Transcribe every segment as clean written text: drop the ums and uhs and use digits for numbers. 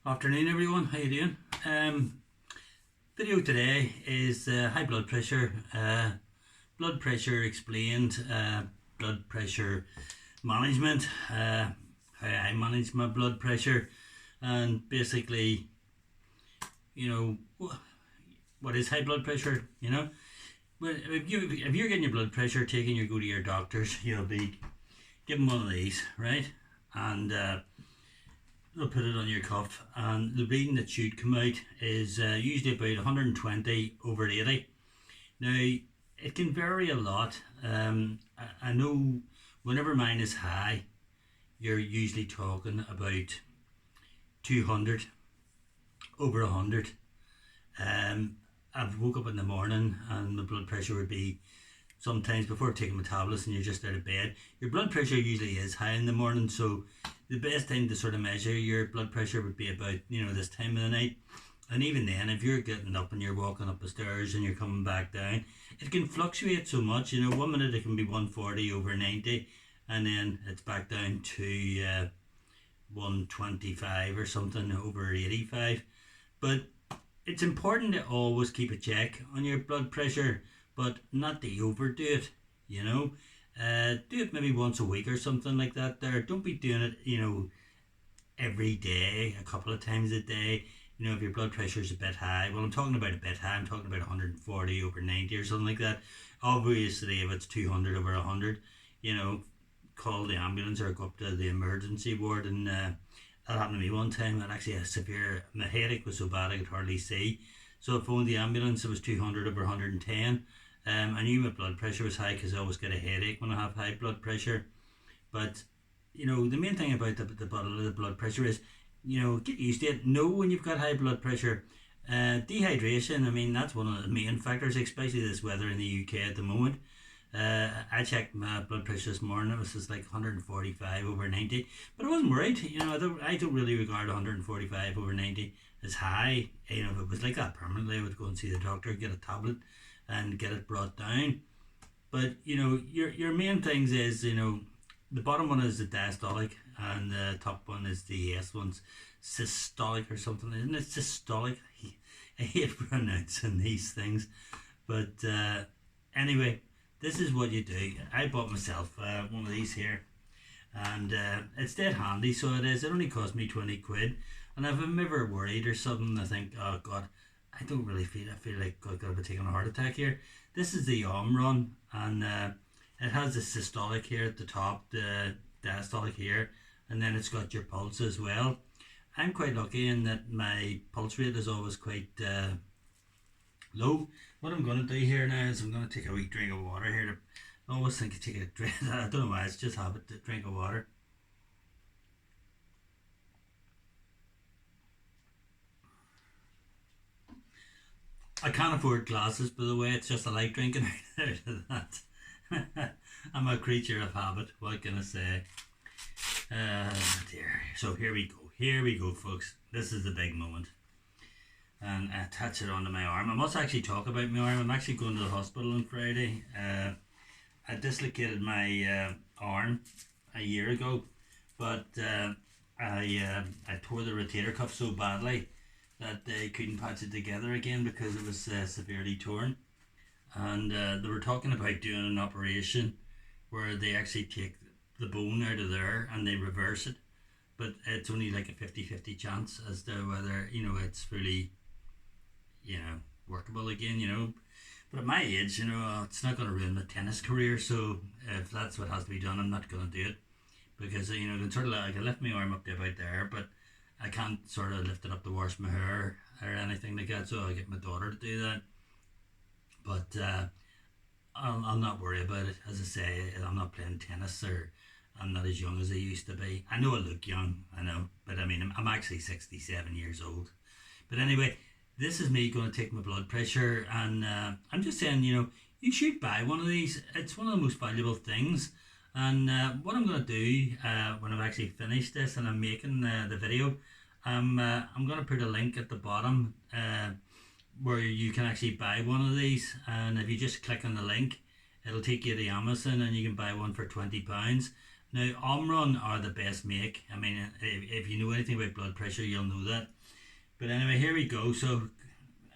Afternoon, everyone. How you doing? Video today is high blood pressure. Blood pressure explained. Blood pressure management. How I manage my blood pressure, and basically, you know, what is high blood pressure? Well, if you're getting your blood pressure taken, you go to your doctors. You'll be given one of these, right? And they'll put it on your cuff, and the reading that should come out is usually about 120/80. Now, it can vary a lot. I know whenever mine is high, you're usually talking about 200/100. I've woke up in the morning and my blood pressure would be sometimes before taking my tablets and you're just out of bed. Your blood pressure usually is high in the morning, so the best time to sort of measure your blood pressure would be about this time of the night. And even then, if you're getting up and you're walking up the stairs and you're coming back down, it can fluctuate so much. 1 minute it can be 140/90, and then it's back down to 125 or something over 85. But it's important to always keep a check on your blood pressure, but not to overdo it. Do it maybe once a week or something like that. Don't be doing it, every day, a couple of times a day. If your blood pressure is a bit high, well, I'm talking about a bit high. I'm talking about 140/90 or something like that. Obviously, if it's 200/100, call the ambulance or go up to the emergency ward. And that happened to me one time. I actually had my headache was so bad I could hardly see. So I phoned the ambulance. It was 200/110. I knew my blood pressure was high because I always get a headache when I have high blood pressure. But, the main thing about the blood pressure is, get used to it. Know when you've got high blood pressure. Dehydration, that's one of the main factors, especially this weather in the UK at the moment. I checked my blood pressure this morning. It was just like 145/90, but I wasn't worried. I don't really regard 145/90 as high. If it was like that permanently, I would go and see the doctor, get a tablet, and get it brought down. But your main things is the bottom one is the diastolic, and the top one is the S one's systolic or something, isn't it? Systolic. I hate pronouncing these things, but anyway. This is what you do. I bought myself one of these here, and it's dead handy, so it is. It only cost me 20 quid, and if I'm ever worried or something, I think, oh God, I don't really feel, I feel like I'm going to be taking a heart attack here. This is the Omron, and it has the systolic here at the top, the diastolic here, and then it's got your pulse as well. I'm quite lucky in that my pulse rate is always quite low. What I'm going to do here now is I'm going to take a wee drink of water here. I always think to take a drink. I don't know why, it's just habit to drink of water. I can't afford glasses, by the way. It's just I like drinking out of that. I'm a creature of habit. What can I say? Dear. So here we go. Here we go, folks. This is the big moment. And I attach it onto my arm. I must actually talk about my arm. I'm actually going to the hospital on Friday. I dislocated my arm a year ago, but I tore the rotator cuff so badly that they couldn't patch it together again because it was severely torn. And they were talking about doing an operation where they actually take the bone out of there and they reverse it, but it's only like a 50/50 chance as to whether it's fully workable again. But at my age, it's not going to ruin my tennis career. So if that's what has to be done, I'm not going to do it because I can lift my arm up to about there, but I can't sort of lift it up to wash my hair or anything like that. So I'll get my daughter to do that. But I'll not worry about it. As I say, I'm not playing tennis, or I'm not as young as I used to be. I know I look young, I know, but I'm actually 67 years old. But anyway, this is me going to take my blood pressure, and I'm just saying, you should buy one of these. It's one of the most valuable things. And what I'm going to do when I've actually finished this and I'm making the video, I'm going to put a link at the bottom where you can actually buy one of these. And if you just click on the link, it'll take you to Amazon and you can buy one for £20. Now, Omron are the best make. I mean, if you know anything about blood pressure, you'll know that. But anyway, here we go. So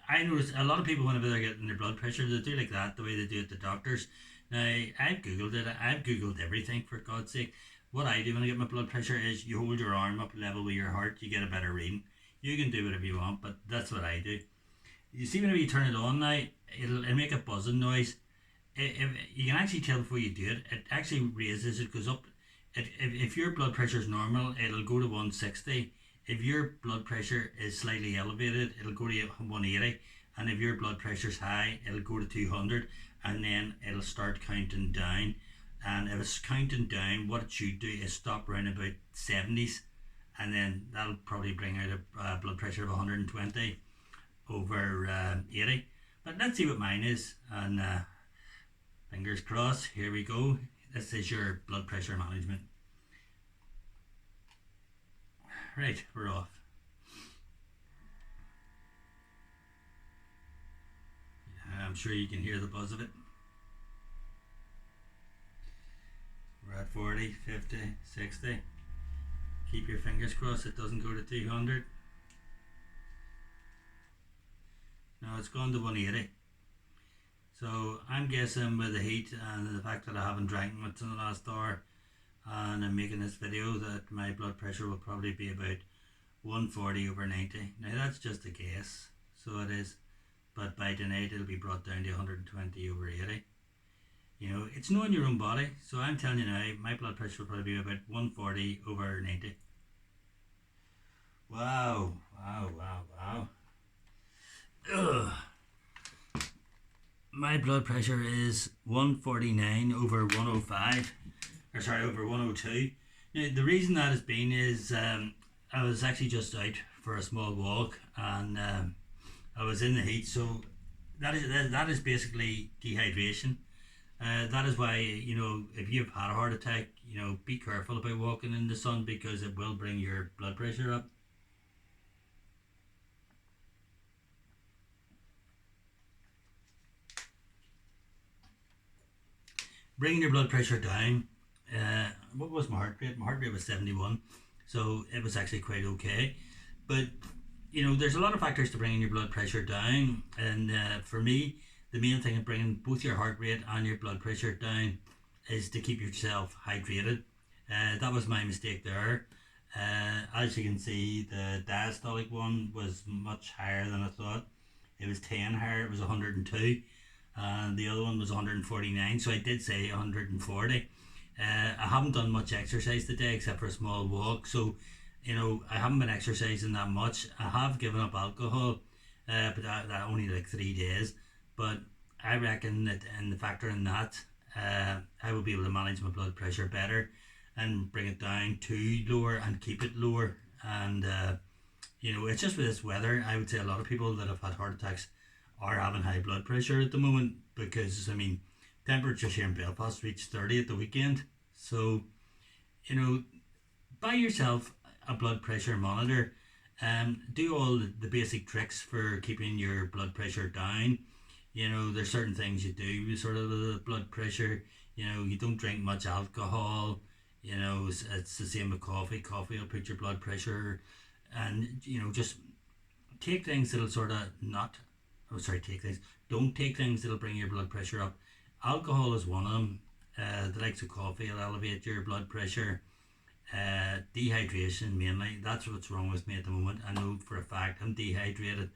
I notice a lot of people, whenever they're getting their blood pressure, they do like that, the way they do it the doctors. Now, I've Googled it. I've Googled everything, for God's sake. What I do when I get my blood pressure is you hold your arm up level with your heart, you get a better reading. You can do whatever you want, but that's what I do. You see, whenever you turn it on now, it'll make a buzzing noise. You can actually tell before you do it. It actually raises, it goes up. If your blood pressure is normal, it'll go to 160. If your blood pressure is slightly elevated, it'll go to 180. And if your blood pressure is high, it'll go to 200. And then it'll start counting down. And if it's counting down, what it should do is stop around about 70s. And then that'll probably bring out a blood pressure of 120 over 80. But let's see what mine is. And fingers crossed, here we go. This is your blood pressure management. Right, we're off. I'm sure you can hear the buzz of it. We're at 40, 50, 60. Keep your fingers crossed it doesn't go to 200. No, it's gone to 180. So I'm guessing with the heat and the fact that I haven't drank much in the last hour and I'm making this video, that my blood pressure will probably be about 140 over 90. Now that's just a guess, so it is. But by tonight it'll be brought down to 120 over 80. You know, it's knowing your own body. So I'm telling you now, my blood pressure will probably be about 140 over 90. Wow, wow, wow, wow. Ugh. My blood pressure is 149 over 105, or sorry, over 102. Now, the reason that has been is I was actually just out for a small walk and I was in the heat, so that is basically dehydration. That is why, you know, if you've had a heart attack, you know, be careful about walking in the sun because it will bring your blood pressure up. Bringing your blood pressure down. What was my heart rate? My heart rate was 71, so it was actually quite okay. But you know, there's a lot of factors to bringing your blood pressure down, and for me, the main thing in bringing both your heart rate and your blood pressure down is to keep yourself hydrated. That was my mistake there. As you can see, the diastolic one was much higher than I thought. It was 10 higher. It was 102. And the other one was 149, so I did say 140. I haven't done much exercise today except for a small walk, so you know I haven't been exercising that much. I have given up alcohol, but that only like 3 days. But I reckon that in the factor in that, I will be able to manage my blood pressure better and bring it down to lower and keep it lower. And you know, it's just with this weather. I would say a lot of people that have had heart attacks are having high blood pressure at the moment because, I mean, temperatures here in Belfast reached 30 at the weekend. So, you know, buy yourself a blood pressure monitor. Do all the basic tricks for keeping your blood pressure down. You know, there's certain things you do with sort of the blood pressure. You know, you don't drink much alcohol. You know, it's the same with coffee. Coffee will put your blood pressure. And, you know, just take things that'll sort of not... Oh, sorry, don't take things that'll bring your blood pressure up. Alcohol is one of them. The likes of coffee will elevate your blood pressure. Dehydration mainly. That's what's wrong with me at the moment. I know for a fact I'm dehydrated.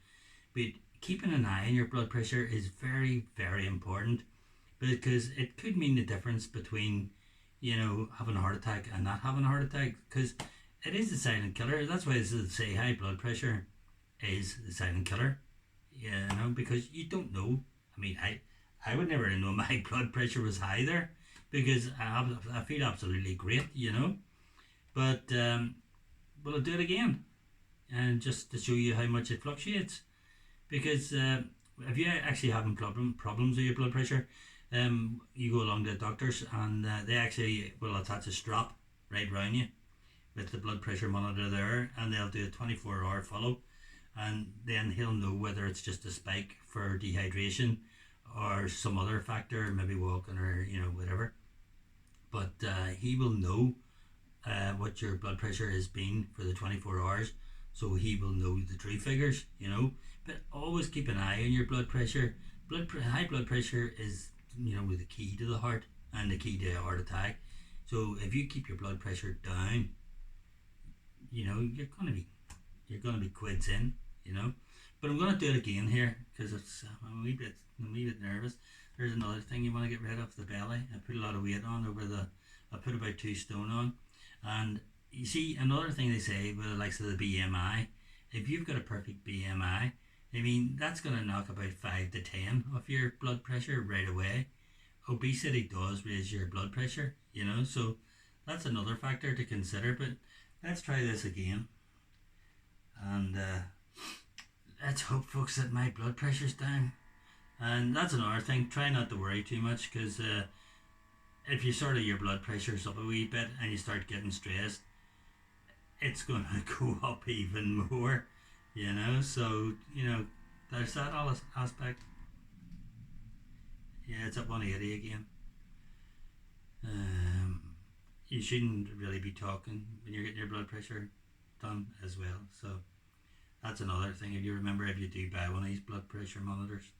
But keeping an eye on your blood pressure is very, very important because it could mean the difference between, you know, having a heart attack and not having a heart attack, because it is the silent killer. That's why they say high blood pressure is the silent killer. You know, because you don't know. I mean, I would never know my blood pressure was high there because I feel absolutely great, you know. But we'll do it again, and just to show you how much it fluctuates. Because if you actually having problems with your blood pressure, you go along to the doctors and they actually will attach a strap right round you with the blood pressure monitor there, and they'll do a 24-hour follow. And then he'll know whether it's just a spike for dehydration or some other factor, maybe walking or, you know, whatever. but he will know what your blood pressure has been for the 24 hours, so he will know the true figures, you know. But always keep an eye on your blood pressure. High blood pressure is, you know, the key to the heart and the key to a heart attack. So if you keep your blood pressure down, you know, you're gonna be quids in, you know. But I'm gonna do it again here because I'm a wee bit nervous. There's another thing you want to get rid of, the belly. I put a lot of weight on I put about 2 stone on. And you see, another thing they say with the likes of the BMI, if you've got a perfect BMI, I mean, that's going to knock about 5 to 10 off your blood pressure right away. Obesity does raise your blood pressure, you know, so that's another factor to consider. But let's try this again. And let's hope, folks, that my blood pressure's down. And that's another thing, try not to worry too much, because if you sort of your blood pressure's up a wee bit and you start getting stressed, it's going to go up even more, you know. So, you know, there's that aspect. Yeah, it's up 180 again. You shouldn't really be talking when you're getting your blood pressure done as well. So that's another thing. If you remember, if you do buy one of these blood pressure monitors.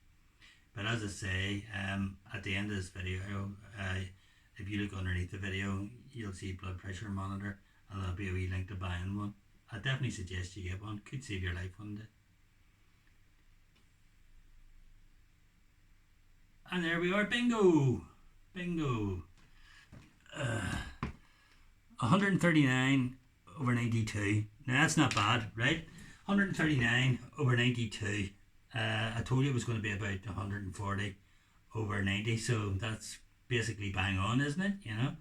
But as I say, at the end of this video, if you look underneath the video, you'll see blood pressure monitor, and there'll be a wee link to buying one. I definitely suggest you get one. Could save your life one day. And there we are, bingo! Bingo! 139 over 92. Now that's not bad, right? 139 over 92. I told you it was going to be about 140 over 90, so that's basically bang on, isn't it? You know,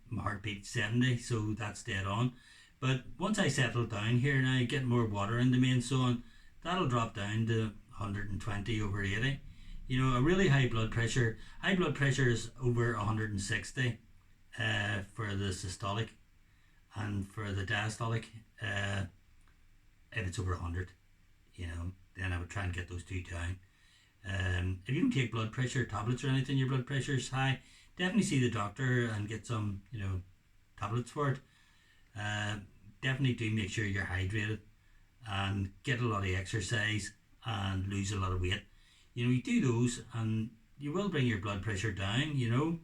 my heartbeat 70, so that's dead on. But once I settle down here now, get more water into me and so on, that'll drop down to 120 over 80. You know, a really high blood pressure is over 160 for the systolic, and for the diastolic, if it's over 100, you know, then I would try and get those two down. If you don't take blood pressure tablets or anything, your blood pressure is high, definitely see the doctor and get some, you know, tablets for it. Definitely do make sure you're hydrated and get a lot of exercise and lose a lot of weight. You know, you do those and you will bring your blood pressure down, you know,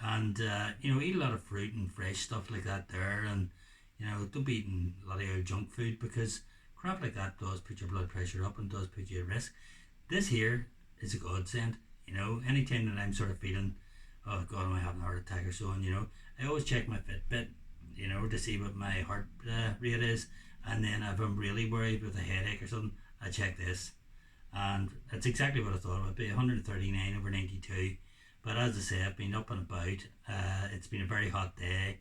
and you know, eat a lot of fruit and fresh stuff like that there, and you know, don't be eating a lot of your junk food, because crap like that does put your blood pressure up and does put you at risk. This here is a godsend, you know. Anytime that I'm sort of feeling, oh God, am I having a heart attack or so on, you know, I always check my Fitbit, you know, to see what my heart rate is, and then if I'm really worried with a headache or something, I check this, and it's exactly what I thought it would be, 139 over 92. But as I say, I've been up and about. It's been a very hot day,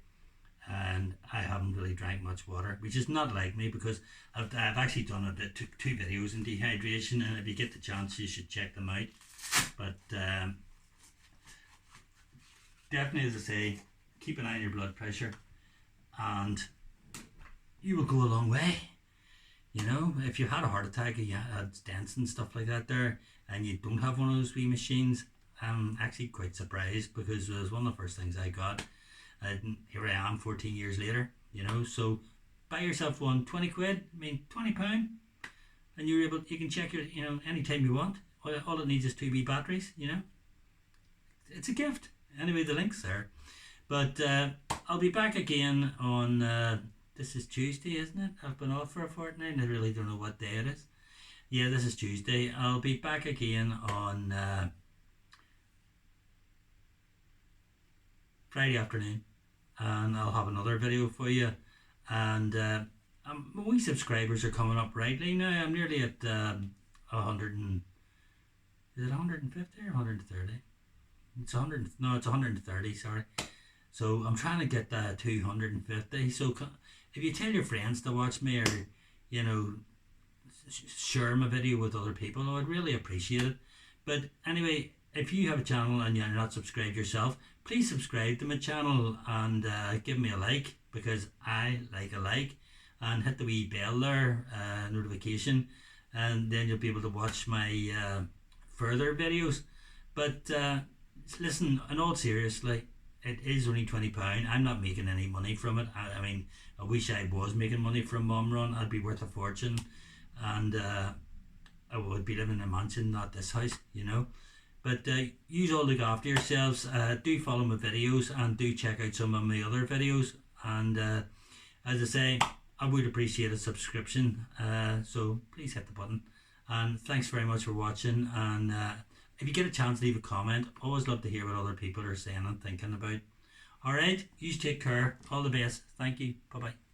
and I haven't really drank much water, which is not like me, because I've actually done a bit, took 2 videos on dehydration, and if you get the chance, you should check them out. But definitely, as I say, keep an eye on your blood pressure, and you will go a long way. You know, if you had a heart attack, you had stents and stuff like that there, and you don't have one of those wee machines, I'm actually quite surprised, because it was one of the first things I got. And here I am 14 years later, you know. So buy yourself one, 20 quid, I mean £20, and you can check your, you know, anytime you want. All it needs is 2 wee batteries, you know. It's a gift. Anyway, the link's there. But I'll be back again on, this is Tuesday, isn't it? I've been off for a fortnight and I really don't know what day it is. Yeah, this is Tuesday. I'll be back again on Friday afternoon, and I'll have another video for you. And my wee subscribers are coming up rightly now. I'm nearly at 100 and, is it 150 or 130? It's 100. No, it's 130. Sorry. So I'm trying to get that 250. So if you tell your friends to watch me, or you know, share my video with other people, I would really appreciate it. But anyway, if you have a channel and you're not subscribed yourself, please subscribe to my channel and give me a like, because I like a like, and hit the wee bell there, notification, and then you'll be able to watch my further videos. But listen, in all seriously, it is only £20. I'm not making any money from it. I mean, I wish I was making money from Mum Run. I'd be worth a fortune, and I would be living in a mansion, not this house, you know. But you all look after yourselves. Do follow my videos and do check out some of my other videos. And as I say, I would appreciate a subscription. So please hit the button. And thanks very much for watching. And if you get a chance, leave a comment. Always love to hear what other people are saying and thinking about. Alright, you take care. All the best. Thank you. Bye bye.